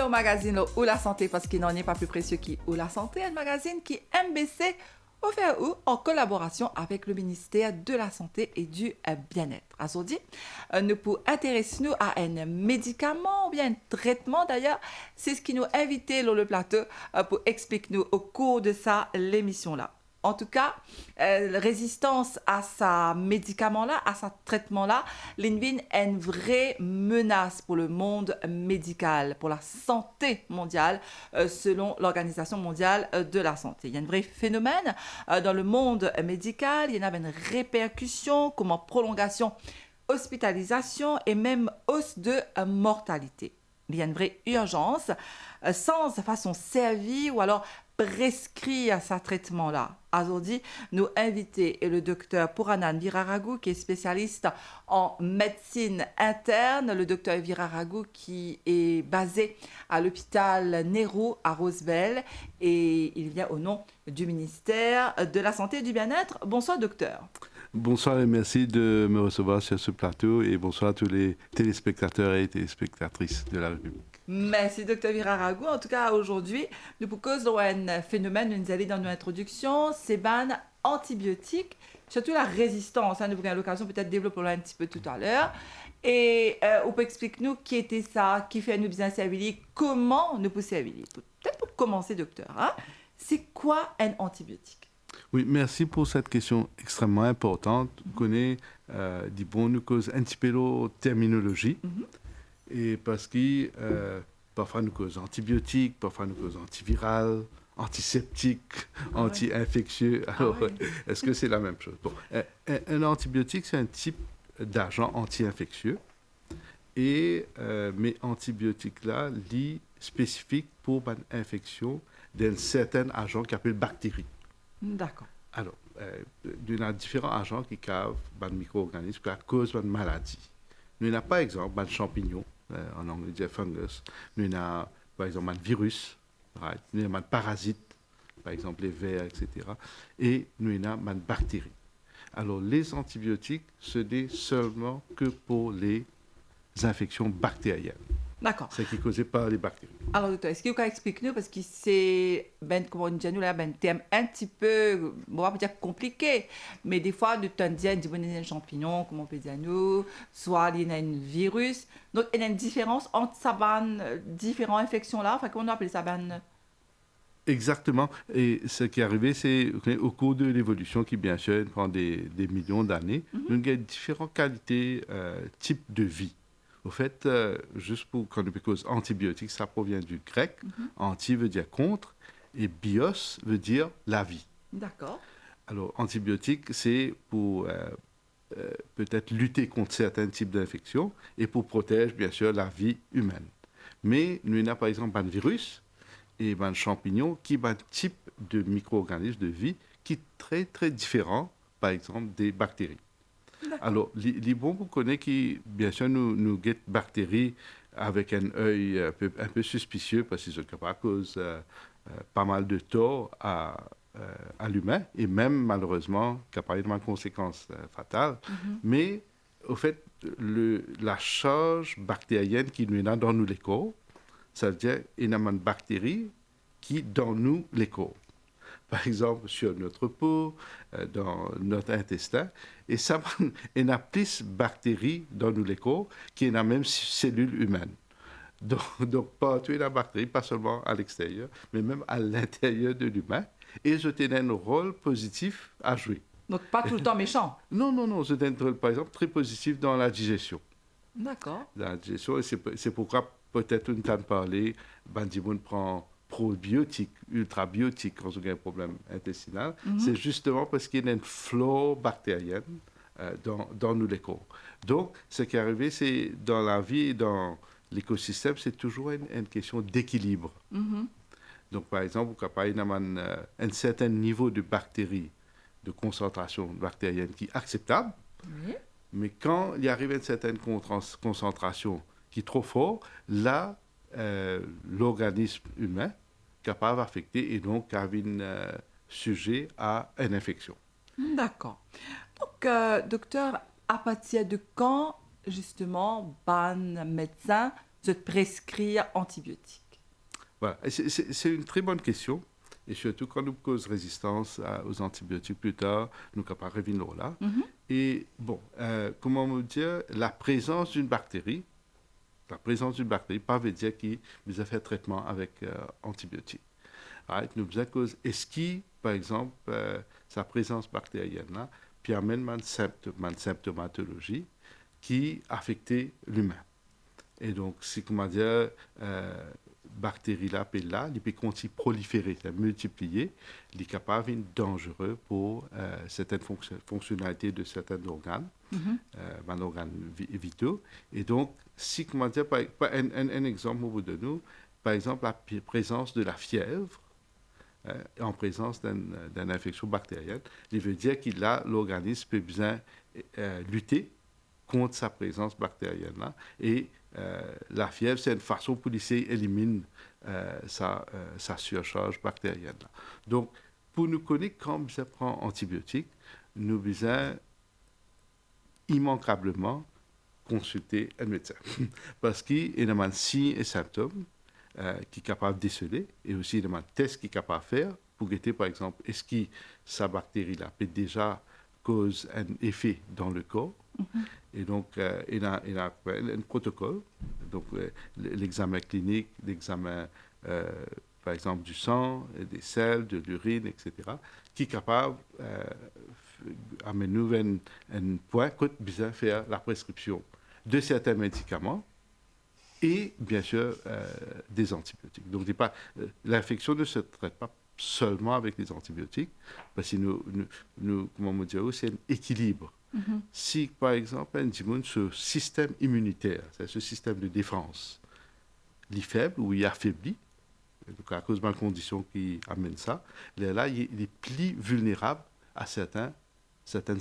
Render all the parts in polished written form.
au magazine Ou la santé parce qu'il n'en est pas plus précieux qu'Ou la santé, un magazine qui MBC offert en collaboration avec le ministère de la Santé et du Bien-être. Aujourd'hui, nous pour intéresser nous à un médicament ou bien un traitement d'ailleurs, c'est ce qui nous a invité sur le plateau pour expliquer nous au cours de ça l'émission là. En tout cas, résistance à ce médicament-là, à ce traitement-là, l'invine est une vraie menace pour le monde médical, pour la santé mondiale, selon l'Organisation mondiale de la santé. Il y a un vrai phénomène dans le monde médical, il y en a une répercussion, comme en prolongation, hospitalisation et même hausse de mortalité. Il y a une vraie urgence, sans façon servie ou alors prescrit à ce traitement-là. Aujourd'hui, nous invitons le docteur Puranan Viraragu, qui est spécialiste en médecine interne, le docteur Viraragu qui est basé à l'hôpital Nehru à Roseville et il vient au nom du ministère de la Santé et du Bien-être. Bonsoir docteur. Bonsoir et merci de me recevoir sur ce plateau et bonsoir à tous les téléspectateurs et téléspectatrices de la République. Merci, Dr. Viraragu. En tout cas, aujourd'hui, nous proposons un phénomène, nous allons dans notre introduction, c'est ban antibiotiques, surtout la résistance. Nous aurons l'occasion peut-être de développer un petit peu tout à l'heure. Et on peut expliquer nous qui était ça, qui fait nous bien servir, comment nous peut servir. Peut-être pour commencer, docteur, c'est quoi un antibiotique? Oui, merci pour cette question extrêmement importante. Vous connaissez, nous cause un petit peu de terminologie. Et parce que parfois nous cause antibiotiques, parfois nous cause antiviral, antiseptique, anti-infectieux. Alors, est-ce que c'est la même chose? Bon, un antibiotique, c'est un type d'agent anti-infectieux. Et mais antibiotiques-là, sont spécifiques pour une infection d'un certain agent qui s'appelle bactérie. D'accord. Alors, il y a différents agents qui causent des micro-organismes qui causent une maladie. Nous avons par exemple des champignons, en anglais dit fungus. Nous avons par exemple un virus, right? Nous avons un parasite, par exemple les vers, etc. Et nous avons une bactérie. Alors les antibiotiques, ce n'est seulement que pour les infections bactériennes. D'accord. C'est qui est causé par les bactéries. Alors, docteur, est-ce que vous pouvez expliquer nous, parce que c'est, comme on dit, un terme un petit peu, on va dire compliqué, mais des fois, nous on dit un champignon, comme on peut dire nous, soit il y a un virus. Donc, il y a une différence entre ces différentes infections-là, enfin, comment on appelle ça? Exactement. Et ce qui est arrivé, c'est au cours de l'évolution, qui bien sûr prend des millions d'années, nous avons différentes qualités, types de vie. Au fait, juste pour qu'on cause antibiotique, ça provient du grec. Anti veut dire contre et bios veut dire la vie. D'accord. Alors, antibiotique, c'est pour peut-être lutter contre certains types d'infections et pour protéger, bien sûr, la vie humaine. Mais nous avons par exemple un virus et un champignon qui est un type de micro-organisme de vie qui est très, très différent, par exemple, des bactéries. Alors, les bons, vous connaissez qui, bien sûr, nous guettent bactéries avec un œil un peu suspicieux parce qu'ils sont capables de causer pas mal de tort à l'humain et même, malheureusement, capables de conséquences fatales. Mais, au fait, la charge bactérienne qui nous est dans nous les corps, ça veut dire qu'il y a une bactérie qui dans nous les corps. Par exemple, sur notre peau, dans notre intestin. Et ça, il y a plus de bactéries dans nous les corps qu'il y a même cellules humaines. Donc partout, il y a des bactéries, pas seulement à l'extérieur, mais même à l'intérieur de l'humain. Et je tenais un rôle positif à jouer. Donc, pas tout le temps méchant. Non. Je tenais un rôle, par exemple, très positif dans la digestion. D'accord. Dans la digestion, et c'est pourquoi peut-être une temps de parler, Bandimoun prend probiotiques, ultrabiotiques quand on a un problème intestinal, c'est justement parce qu'il y a une flore bactérienne dans nous les corps. Donc, ce qui est arrivé, c'est dans la vie et dans l'écosystème, c'est toujours une question d'équilibre. Donc, par exemple, vous avez un certain niveau de bactéries, de concentration bactérienne qui est acceptable, mais quand il arrive à une certaine concentration qui est trop forte, là, l'organisme humain capable d'affecter et donc sujet à une infection. D'accord. Donc, docteur, à partir de quand, justement, ban médecin se prescrit antibiotiques? Voilà. C'est une très bonne question. Et surtout quand nous cause résistance aux antibiotiques plus tard, nous sommes capables de revenir là. Et bon, comment vous dire, la présence d'une bactérie pas veut dire qu'il nous a fait traitement avec antibiotiques. Right? Nous avons cause, est-ce qui, par exemple, sa présence bactérienne là, puis amène une symptomatologie qui affectait l'humain. Et donc, c'est comment dire, bactéries là, puis là, il peut continuer à proliférer, à multiplier, il est capable d'être dangereux pour certaines fonctionnalités de certains organes, organes vitaux. Et donc, si, comment dire, un exemple au bout de nous, par exemple, la présence de la fièvre, en présence d'une infection bactérienne, il veut dire que là, l'organisme peut bien lutter contre sa présence bactérienne-là. Et la fièvre, c'est une façon pour laisser éliminer sa surcharge bactérienne-là. Donc, pour nous connaître quand on prend antibiotiques, nous devons immanquablement consulter un médecin. Parce qu'il y a des signes et symptômes qui est capable de déceler et aussi des tests qui est capable de faire pour guetter, par exemple, est-ce que sa bactérie-là peut déjà cause un effet dans le corps. Et donc, il y a un protocole, donc l'examen clinique, l'examen, par exemple, du sang, des selles, de l'urine, etc., qui est capable d'amener un point que besoin faire la prescription de certains médicaments et, bien sûr, des antibiotiques. Donc, l'infection ne se traite pas seulement avec les antibiotiques, parce que comment on dit, c'est un équilibre. Si, par exemple, un ce système immunitaire, c'est ce système de défense, il est faible ou il est affaibli, donc à cause de la condition qui amène ça, là, il est plus vulnérable à certaines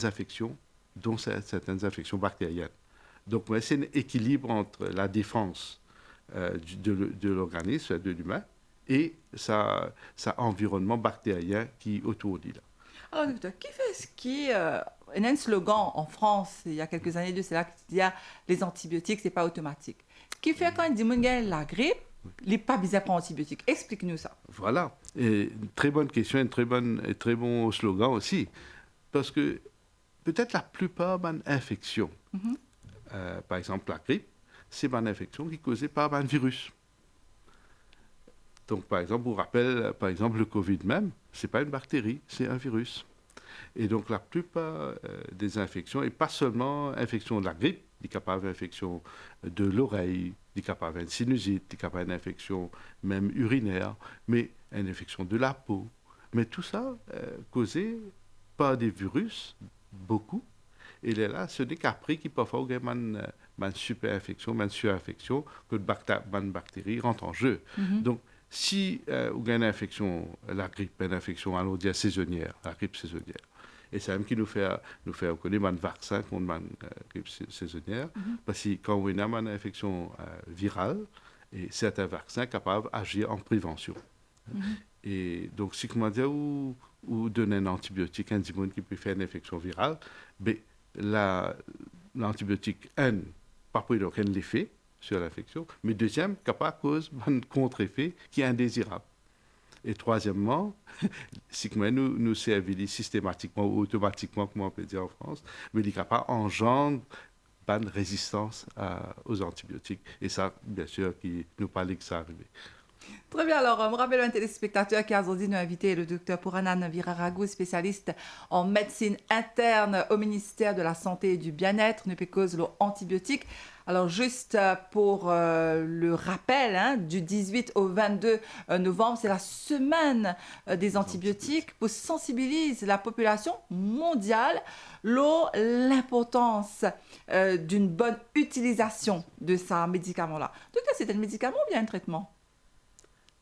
infections, dont certaines infections bactériennes. Donc, c'est un équilibre entre la défense de l'organisme, de l'humain, et sa environnement bactérien qui est autour de là. Alors, docteur, qui fait ce qui... il y a un slogan en France, il y a quelques années de cela, qui dit les antibiotiques, ce n'est pas automatique. Qui fait quand il dit que la grippe, il n'est pas besoin de prendre antibiotiques. Explique-nous ça. Voilà. Et une très bonne question, un très bon slogan aussi. Parce que peut-être la plupart des infections, par exemple la grippe, c'est une infection qui est causée par un virus. Donc, par exemple, vous rappelez, par exemple, le Covid même, ce n'est pas une bactérie, c'est un virus. Et donc, la plupart des infections, et pas seulement infection de la grippe, il est capable d'infection de l'oreille, il est capable d'une sinusite, il est capable d'une infection même urinaire, mais une infection de la peau. Mais tout ça causé par des virus, beaucoup. Et là, ce n'est qu'après qu'il peut avoir une super-infection, une surinfection, que une bactérie rentre en jeu. Donc, si vous avez une infection, la grippe, une infection, allons dire saisonnière, la grippe saisonnière, et c'est même qui nous fait reconnaître un vaccin contre la grippe saisonnière, parce que quand on a une infection virale, et certains vaccins capables d'agir en prévention. Et donc, si comment dire, ou donner un antibiotique à un dimon qui peut faire une infection virale, ben, l'antibiotique, pas pour aucun effet sur l'infection, mais deuxième, capable cause un contre-effet qui est indésirable. Et troisièmement, si nous servons systématiquement ou automatiquement, comme on peut dire en France, mais il est capable d'engendrer une résistance aux antibiotiques. Et ça, bien sûr, qui nous parlait que ça arrivait. Très bien, alors, je rappelle un téléspectateur qui a aujourd'hui nous invité le docteur Puranan Viraragou, spécialiste en médecine interne au ministère de la Santé et du Bien-être, ne peut cause l'antibiotique. Alors, juste pour le rappel, du 18 au 22 novembre, c'est la semaine des antibiotiques pour sensibiliser la population mondiale l'importance d'une bonne utilisation de ce médicament-là. Donc, c'est un médicament ou bien un traitement?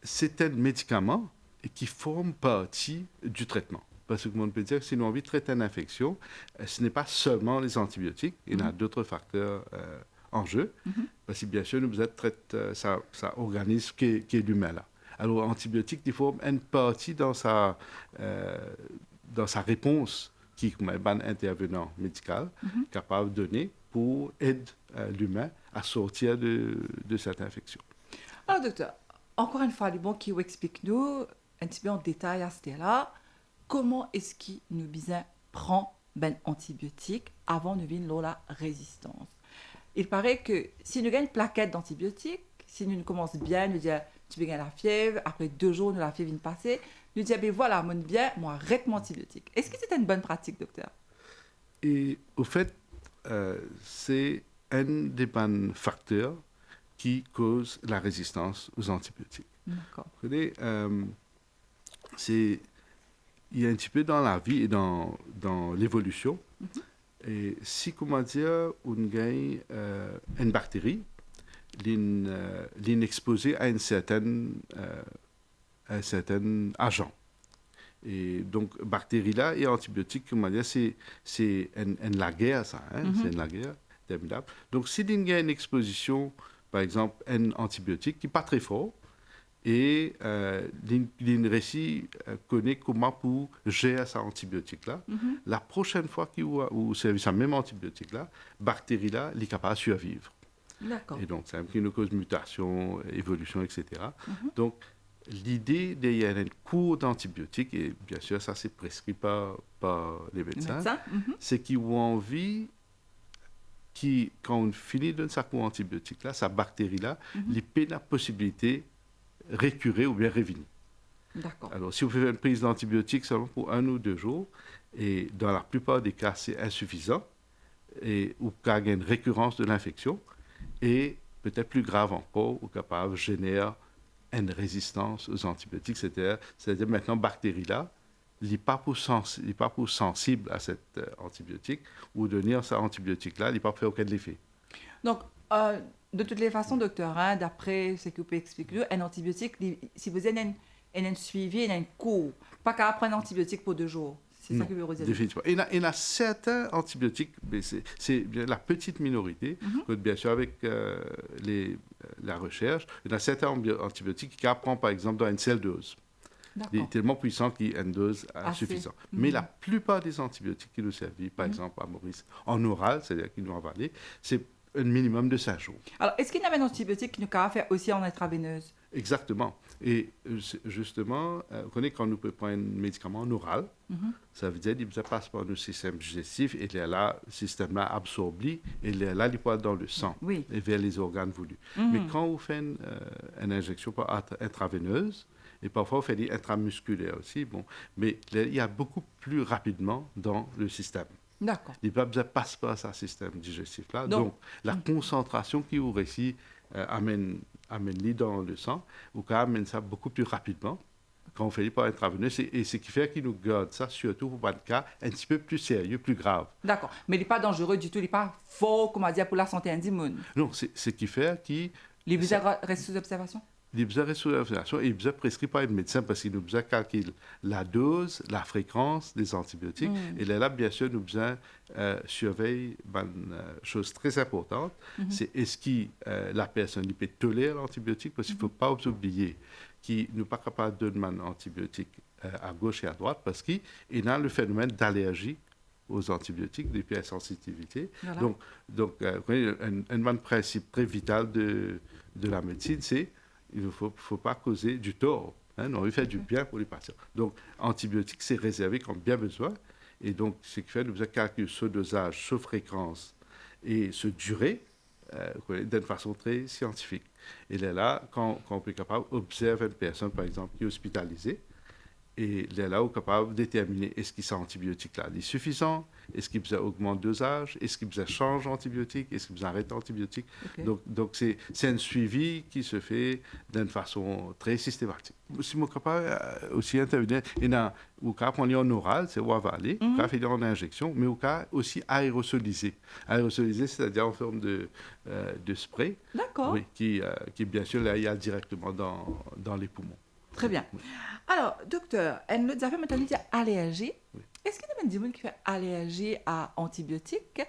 C'est un médicament qui forme partie du traitement. Parce que, comme on peut dire, si nous avons envie de traiter une infection, ce n'est pas seulement les antibiotiques, il y a d'autres facteurs en jeu. Parce que, bien sûr, nous devons traiter ça organisme qui est l'humain là. Alors, l'antibiotique, il forme une partie dans sa réponse qui est un intervenant médical capable de donner pour aider l'humain à sortir de cette infection. Alors, docteur, encore une fois, le bon qui explique-nous un petit peu en détail à ce là comment est-ce qu'il nous besoin prend ben antibiotiques avant de venir la résistance. Il paraît que si nous gagnons une plaquette d'antibiotiques, si nous commençons bien, nous disons tu veux gagner la fièvre, après 2 jours, nous la fièvre vient de passer, nous disons ben voilà, mon bien, moi arrête mon antibiotique. Est-ce que c'est une bonne pratique, docteur? Et au fait, c'est un des bons facteurs qui cause la résistance aux antibiotiques. D'accord. Vous savez, il y a un petit peu dans la vie et dans l'évolution. Et si, comment dire, on gagne une bactérie, l'exposée à un certain agent. Et donc, bactérie-là et antibiotiques, comment dire, c'est une la guerre, ça. Hein? C'est une la guerre, terminable. Donc, si il y a une exposition, par exemple, un antibiotique qui n'est pas très fort, et l'INRECI connaît comment pour gérer cet antibiotique-là. La prochaine fois qu'il service ce même antibiotique-là, bactérie-là, il est capable de survivre. D'accord. Et donc, ça qui nous cause mutation, évolution, etc. Donc, l'idée derrière un cours d'antibiotiques, et bien sûr, ça c'est prescrit par les médecins, c'est qu'ils ont envie quand on finit de sa cours antibiotique-là, sa bactérie-là, il peut la possibilité récurer ou bien revenir. D'accord. Alors, si vous faites une prise d'antibiotiques seulement pour 1 ou 2 jours, et dans la plupart des cas, c'est insuffisant, et ou qu'il y a une récurrence de l'infection, et peut-être plus grave encore, ou capable génère une résistance aux antibiotiques, c'est-à-dire maintenant, bactérie-là, il n'est pas pour sensible à cet antibiotique, ou donner cet antibiotique-là, il n'est pas pour faire aucun effet. Donc, de toutes les façons, docteur, hein, d'après ce que vous pouvez expliquer, un antibiotique, si vous avez un suivi, un cours, pas qu'à prendre un antibiotique pour 2 jours. C'est ça que vous dire. Définitivement. Il y a certains antibiotiques, mais c'est la petite minorité, bien sûr avec la recherche, il y a certains antibiotiques qui apprennent par exemple dans une seule dose. Il est tellement puissant qu'il y a une dose insuffisante. Mais la plupart des antibiotiques qui nous servent, par exemple à Maurice, en oral, c'est-à-dire qui nous avalent, c'est un minimum de 5 jours. Alors, est-ce qu'il y a un antibiotique qui nous peut faire aussi en intraveineuse? Exactement. Et justement, vous connaissez quand nous pouvons prendre un médicament en oral, ça veut dire qu'il passe par le système digestif et là, le système là absorbe et là, il passe dans le sang et vers les organes voulus. Mais quand vous faites une injection intraveineuse, et parfois on fait des intramusculaires aussi, bon, mais il y a beaucoup plus rapidement dans le système. D'accord. Il ne passe pas à ce système digestif-là. Donc, la concentration qui vous réussit amène dans le sang, ou quand amène ça beaucoup plus rapidement quand on fait par intraveineuse, et ce qui fait qu'il nous garde ça, surtout pour un cas un petit peu plus sérieux, plus grave. D'accord. Mais il n'est pas dangereux du tout, il n'est pas fort, comment dire, pour la santé indigne. Non, c'est ce qui fait qu'il... Les besoins restent sous observation? Il besoin de sous observation et il besoin prescrit par un médecin parce qu'il nous besoin calculer la dose, la fréquence des antibiotiques. Et là, bien sûr, nous besoin surveiller une chose très importante, c'est est-ce que la personne peut tolérer l'antibiotique, parce qu'il ne faut pas oublier qu'il n'est pas capable de donner un antibiotique à gauche et à droite parce qu'il a le phénomène d'allergie aux antibiotiques, depuis la sensibilité. Voilà. Donc un principe très vital de la médecine, c'est il ne faut pas causer du tort. Hein, non, il fait du bien pour les patients. Donc, antibiotiques, c'est réservé quand bien besoin. Et donc, ce qui fait, nous avons calculé ce dosage, ce fréquence et ce durée d'une façon très scientifique. Et là, quand on est capable d'observer une personne, par exemple, qui est hospitalisée, et là, on est capable de déterminer est-ce que cet antibiotique-là est suffisant, est-ce qu'il augmente le dosage, est-ce qu'il change d'antibiotique, est-ce qu'il arrête l'antibiotique. Donc c'est un suivi qui se fait d'une façon très systématique. Si on est capable aussi intervenir, il y a au cas on est en oral, c'est ou avalé, au cas fait en injection, mais au cas aussi aérosolisé. Aérosolisé, c'est-à-dire en forme de spray. D'accord. Oui, qui bien sûr, là, il y a directement dans les poumons. Très bien. Alors, docteur, elle nous a fait maintenant dire allergie. Oui. Est-ce qu'il y a des gens qui font allergie à antibiotiques?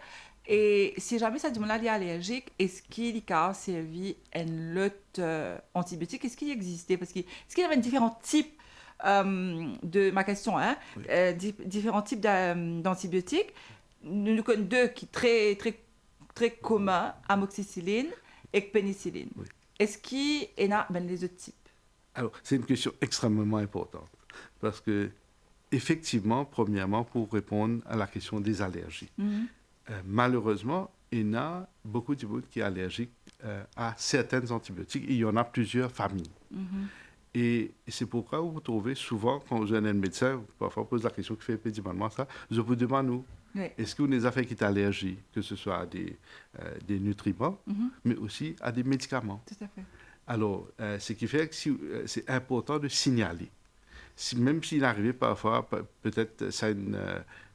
Et si jamais ça demande est allergique, est-ce qu'il y a servi un autre antibiotique? Est-ce qu'il existait? Parce est-ce qu'il y avait différents types de ma question, hein? Oui. Différents types d'antibiotiques. Nous connaissons 2 qui sont très, très, très communs, amoxicilline et pénicilline. Oui. Est-ce qu'il y en a les autres types? Alors, c'est une question extrêmement importante parce que, effectivement, premièrement, pour répondre à la question des allergies, Mhm. malheureusement, il y a beaucoup de monde qui est allergique à certains antibiotiques. Il y en a plusieurs familles. Mhm. Et c'est pourquoi vous trouvez souvent, quand vous avez un médecin, parfois on pose la question qui fait péniblement ça, je vous demande, nous, Oui. est-ce que vous avez des affaires qui t'allergient, que ce soit à des nutriments, Mhm. mais aussi à des médicaments. Tout à fait. Alors, ce qui fait que c'est important de signaler. Même s'il arrive parfois, peut-être ça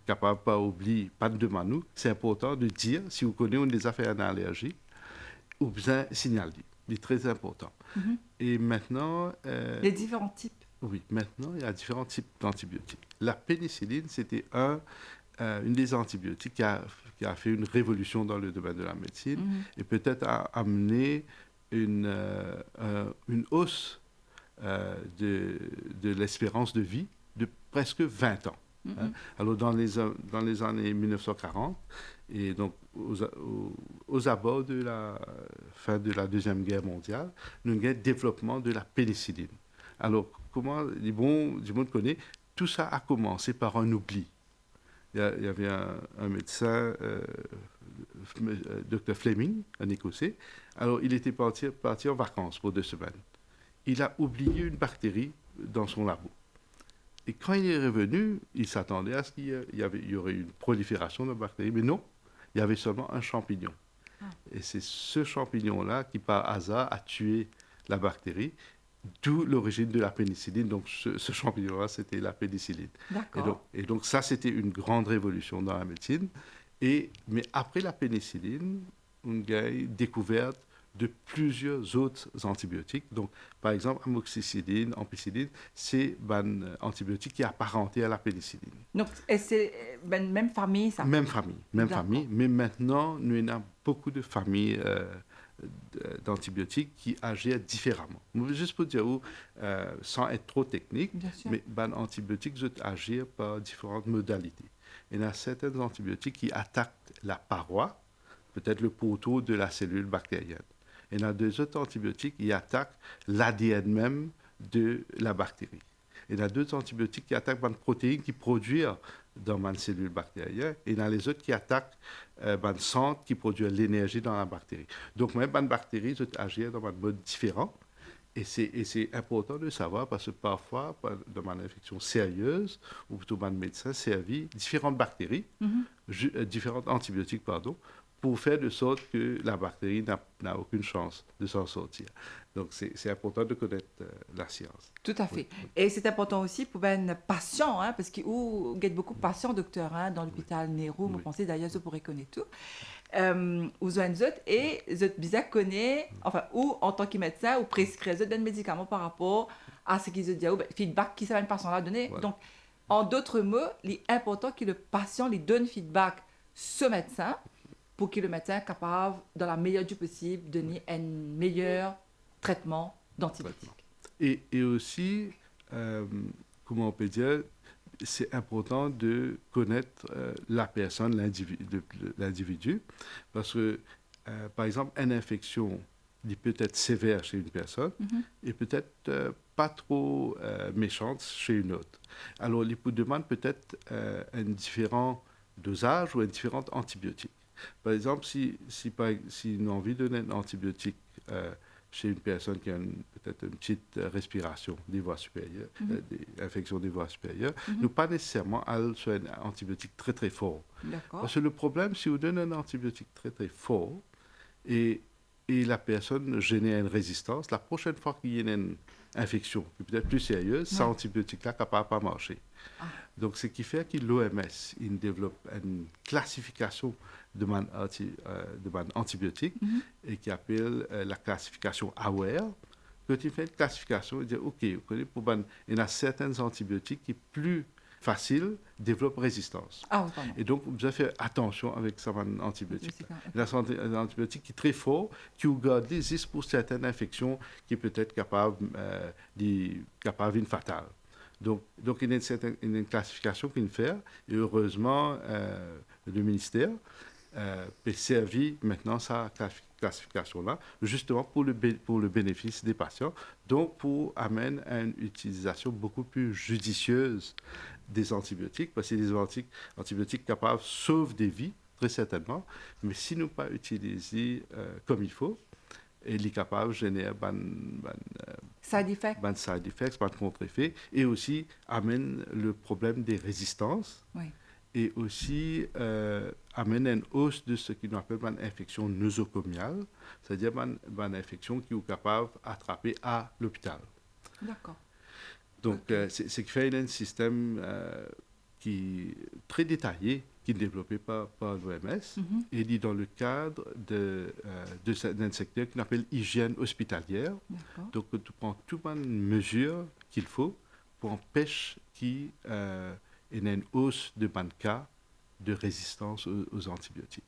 capable pas oublier, pas de demander nous, c'est important de dire, si vous connaissez une des affaires en allergie, ou bien signaler. C'est très important. Mhm. Et maintenant, Les différents types. oui, maintenant, il y a différents types d'antibiotiques. La pénicilline, c'était une des antibiotiques qui a fait une révolution dans le domaine de la médecine Mhm. et peut-être a amené une hausse de l'espérance de vie de presque 20 ans. Hein. Mhm. Alors, dans les années 1940, et donc aux abords de la fin de la Deuxième Guerre mondiale, nous avons un développement de la pénicilline. Alors, comment, du monde connaît, tout ça a commencé par un oubli. Il y avait un médecin, Dr Fleming, un Écossais. Alors, il était parti en vacances pour 2 semaines. Il a oublié une bactérie dans son labo. Et quand il est revenu, il s'attendait à ce qu'il y aurait une prolifération de bactéries, mais non, il y avait seulement un champignon. Ah. Et c'est ce champignon-là qui, par hasard, a tué la bactérie, d'où l'origine de la pénicilline. Donc, ce champignon-là, c'était la pénicilline. D'accord. Et donc, ça, c'était une grande révolution dans la médecine. Mais après la pénicilline, on a eu découverte de plusieurs autres antibiotiques. Donc, par exemple, amoxicilline, ampicilline, c'est un antibiotique qui est apparenté à la pénicilline. Donc, et c'est même famille, ça. Même D'accord. famille, mais maintenant, nous avons beaucoup de familles d'antibiotiques qui agissent différemment. Juste pour dire, sans être trop technique, Bien sûr. mais les antibiotiques agissent par différentes modalités. Il y a certains antibiotiques qui attaquent la paroi, peut-être le poteau de la cellule bactérienne. Il y en a deux autres antibiotiques qui attaquent l'ADN même de la bactérie. Il y en a deux antibiotiques qui attaquent une protéine qui produit dans une cellule bactérienne. Et il y en a les autres qui attaquent une centre qui produit l'énergie dans la bactérie. Donc, même une bactérie agit dans un mode différent. Et c'est important de savoir parce que parfois, dans une infection sérieuse, ou plutôt un médecin servi différentes bactéries, Mhm. différents antibiotiques, pardon, pour faire de sorte que la bactérie n'a aucune chance de s'en sortir. Donc, c'est important de connaître la science. Tout à Oui, fait. Et c'est important aussi pour un patient, hein, parce qu'il y a beaucoup de patients, docteur, hein, dans oui, l'hôpital Nehru, vous oui. pensez d'ailleurs, vous pourrez connaître tout. Aux autres, et vous bien connaît, enfin, ou en tant que médecin, ou prescrire des médicaments par rapport à ce qu'ils ont dit, ou feedback qui ça une patient là donner. Voilà. Donc, en d'autres mots, il est important que le patient lui donne feedback ce médecin pour que le médecin est capable, dans la meilleure du possible, donner un meilleur traitement d'antibiotiques. Et aussi, comment on peut dire, c'est important de connaître la personne, l'individu, parce que, par exemple, une infection qui peut être sévère chez une personne Mhm. et peut-être pas trop méchante chez une autre. Alors, il vous demande peut-être un différent dosage ou un différent antibiotique. Par exemple, si on a envie de donner un antibiotique chez une personne qui a peut-être une petite respiration des voies supérieures, Mhm. des infections des voies supérieures, Mhm. nous pas nécessairement aller sur un antibiotique très très fort. D'accord. Parce que le problème, si vous donnez un antibiotique très très fort et, et la personne génère une résistance, la prochaine fois qu'il y a une infection qui peut être plus sérieuse, cet Ouais. antibiotique-là ne capable pas marcher. Ah. Donc, ce qui fait que l'OMS développe une classification de antibiotiques Mhm. et qui appelle la classification AWARE. Quand il fait une classification, il dit OK, vous connaissez, il y a certains antibiotiques qui, plus faciles, développent résistance. Ah oui, pardon. Et donc, vous devez faire attention avec ce antibiotique. Antibiotique, hein, Il y a un antibiotique qui est très fort, qui vous garde les pour certaines infections qui peut être capable d'une fatale. Donc, il y a une classification qu'il fait, et heureusement, le ministère peut servir maintenant sa classification-là, justement pour le bénéfice des patients, donc pour amener à une utilisation beaucoup plus judicieuse des antibiotiques, parce que les antibiotiques capables sauvent des vies, très certainement, mais si nous pas utilisés comme il faut, il est capable de générer Side effect. ban side effects, ban contre-effets, et aussi amène le problème des résistances, Oui. et aussi amène une hausse de ce qu'on appelle une infection nosocomiale, c'est-à-dire une infection qui est capable d'attraper à l'hôpital. D'accord. Donc, Ok. c'est ce qui fait un système qui est très détaillé, qui est développé par l'OMS, Mhm. et dit dans le cadre d'un secteur qu'on appelle hygiène hospitalière. D'accord. Donc, tu prends toutes les mesures qu'il faut pour empêcher qu'il y ait une hausse de cas de résistance aux antibiotiques.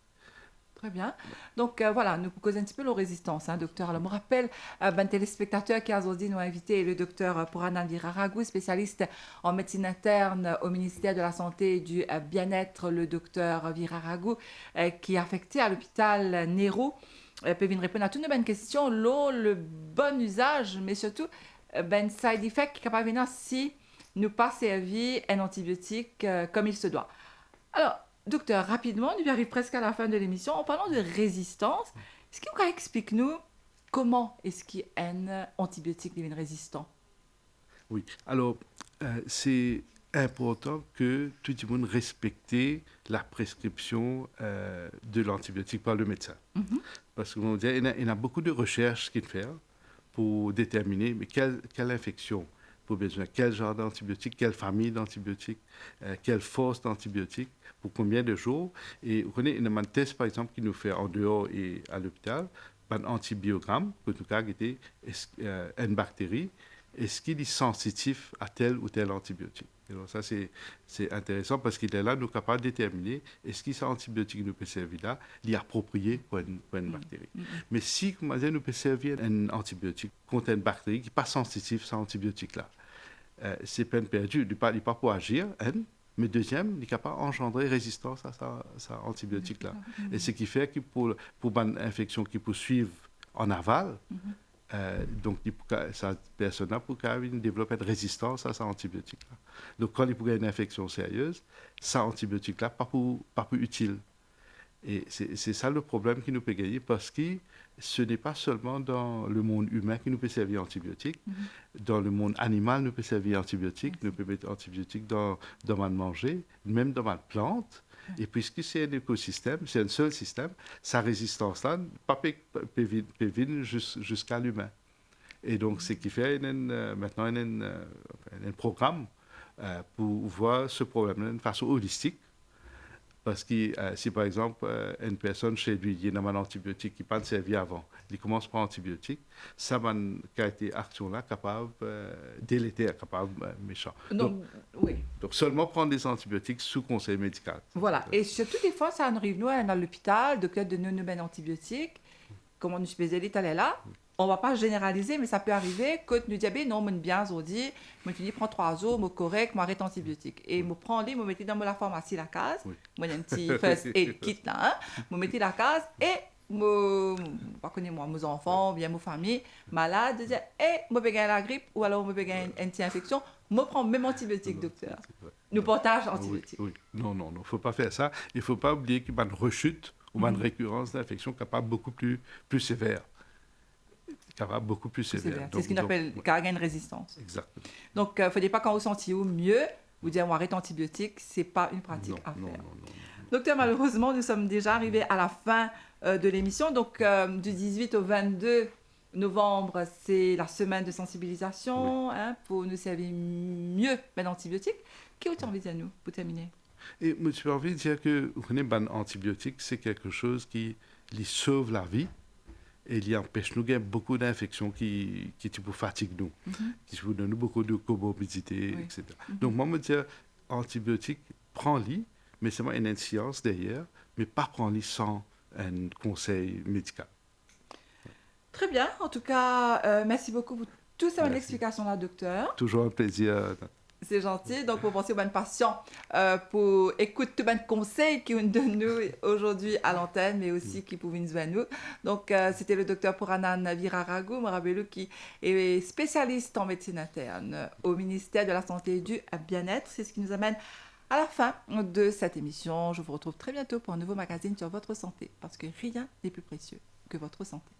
Très bien. Donc voilà, nous causons un petit peu la résistance, hein, docteur. Alors, je me rappelle, un téléspectateur qui a aujourd'hui nous a invité le docteur Puranan Viraragou, spécialiste en médecine interne au ministère de la Santé et du Bien-être, le docteur Viraragou, qui est affecté à l'hôpital Nero. Peut venir répondre à toutes nos bonnes questions, l'eau, le bon usage, mais surtout, ben side effect qui est capable de venir si nous pas servi un antibiotique comme il se doit. Alors, docteur, rapidement, nous arrivons presque à la fin de l'émission. En parlant de résistance, est-ce que vous pouvez expliquer-nous comment est-ce qu'un antibiotique devient résistant? Oui, alors c'est important que tout le monde respecte la prescription de l'antibiotique par le médecin. Mhm. Parce qu'il y a beaucoup de recherches qu'il fait pour déterminer mais quelle infection pour besoin, quel genre d'antibiotique, quelle famille d'antibiotiques, quelle force d'antibiotiques, pour combien de jours. Et vous connaissez, il y a un test, par exemple, qui nous fait en dehors et à l'hôpital, un antibiogramme, pour tout cas, qui était une bactérie, est-ce qu'il est sensitif à tel ou tel antibiotique. Et donc ça, c'est intéressant parce qu'il est là, nous capables de déterminer est-ce que cet antibiotique nous peut servir là, il est approprié pour une bactérie. Mhm. Mais si, comment dire, nous peut servir un antibiotique contre une bactérie qui n'est pas sensitive à cet antibiotique-là, c'est peine perdue. Il n'est pas pour agir, mais deuxième, il n'est pas engendrer résistance à cet antibiotique-là. Mhm. Et ce qui fait que pour une infection qui poursuive en aval, Mhm. donc cette personne-là pourrait développer une résistance à cet antibiotique-là. Donc quand il pourrait une infection sérieuse, cet antibiotique-là pas pour utile. Et c'est ça le problème qui nous peut gagner parce que ce n'est pas seulement dans le monde humain qui nous peut servir antibiotique. Mhm. Dans le monde animal, nous peut servir antibiotique. Merci. Nous peut mettre antibiotique dans le manger, même dans la plante. Et puisque c'est un écosystème, c'est un seul système, sa résistance-là peut venir jusqu'à l'humain. Et donc, ce qui fait maintenant un programme pour voir ce problème-là de façon holistique. Parce que si par exemple une personne chez lui, il y a un antibiotique qui n'a pas servi avant, il commence par antibiotique, ça va été action-là capable délétère, capable méchant. Donc, oui. Donc seulement prendre des antibiotiques sous conseil médical. Voilà. Et surtout, des fois, ça arrive, nous, à l'hôpital, de cas de non antibiotiques, comme on nous spécialiste, elle est là. On ne va pas généraliser, mais ça peut arriver que nous disons, non, je bien aujourd'hui, je dis, prends 3 jours, je correct, je arrête antibiotique. Et je prends les, je mets dans la pharmacie la case, je mets un petit first aid kit là, je mets la case et pas connais moi, mes enfants, bien mes familles, malades, je dis, je vais gagner la grippe ou alors je vais gagner une petite infection, je prends même antibiotique, docteur. Nous partageons antibiotiques. Oui. Non, il ne faut pas faire ça. Il ne faut pas oublier qu'il y a une rechute ou une récurrence d'infection capable beaucoup plus sévère. Beaucoup plus sévère. C'est ce qu'on appelle une résistance. Exactement. Donc, il ne faudrait pas quand vous sentiez mieux, vous dire on arrête antibiotique, ce n'est pas une pratique à faire. Non. Docteur, malheureusement, nous sommes déjà arrivés à la fin de l'émission. Donc, du 18 au 22 novembre, c'est la semaine de sensibilisation pour nous servir mieux l'antibiotique. Qu'est-ce que vous envie de dire nous, pour terminer? Et je suis envie de dire que l'antibiotique, c'est quelque chose qui sauve la vie. Et il empêche nous de gagner beaucoup d'infections qui fatiguent nous, qui nous donnent beaucoup de comorbidités, etc. Donc, moi, je me dis, antibiotique, prends-les, mais c'est une science derrière, mais pas prends-les sans un conseil médical. Très bien. En tout cas, merci beaucoup pour toute cette explication-là, docteur. Toujours un plaisir. C'est gentil. Donc, pour penser aux bonnes patients, pour écouter tous les conseils qui nous donnent aujourd'hui à l'antenne, mais aussi qui pouvaient nous nous. Donc, c'était le docteur Puranan Viraragu, Morabelu, qui est spécialiste en médecine interne au ministère de la Santé et du Bien-être. C'est ce qui nous amène à la fin de cette émission. Je vous retrouve très bientôt pour un nouveau magazine sur votre santé, parce que rien n'est plus précieux que votre santé.